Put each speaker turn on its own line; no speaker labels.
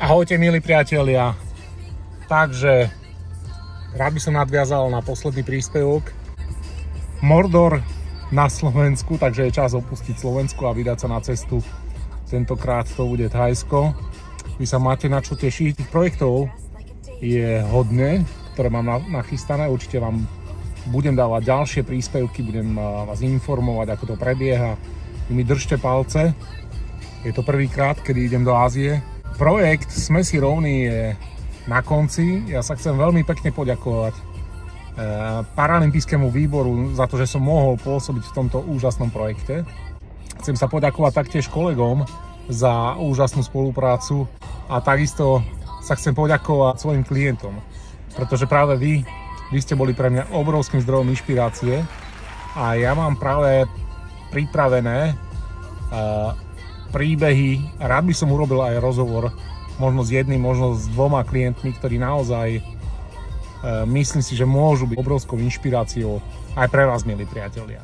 Ahojte, milí priatelia. Takže rád by som nadviazal na posledný príspevok. Mordor na Slovensku, takže je čas opustiť Slovensku a vydať sa na cestu. Tentokrát to bude Thajsko. Vy sa máte na čo tešiť. Tých projektov je hodne, ktoré mám nachystané. Určite vám budem dávať ďalšie príspevky, budem vás informovať, ako to prebieha. Vy mi držte palce. Je to prvýkrát, kedy idem do Ázie. Projekt Sme si rovní je na konci. Ja sa chcem veľmi pekne poďakovať Paralympijskému výboru za to, že som mohol pôsobiť v tomto úžasnom projekte. Chcem sa poďakovať taktiež kolegom za úžasnú spoluprácu a takisto sa chcem poďakovať svojim klientom, pretože práve vy ste boli pre mňa obrovským zdrojom inšpirácie a ja mám práve pripravené príbehy. Rád by som urobil aj rozhovor, možno s jedným, možno s dvoma klientmi, ktorí naozaj myslím si, že môžu byť obrovskou inšpiráciou aj pre vás, milí priatelia.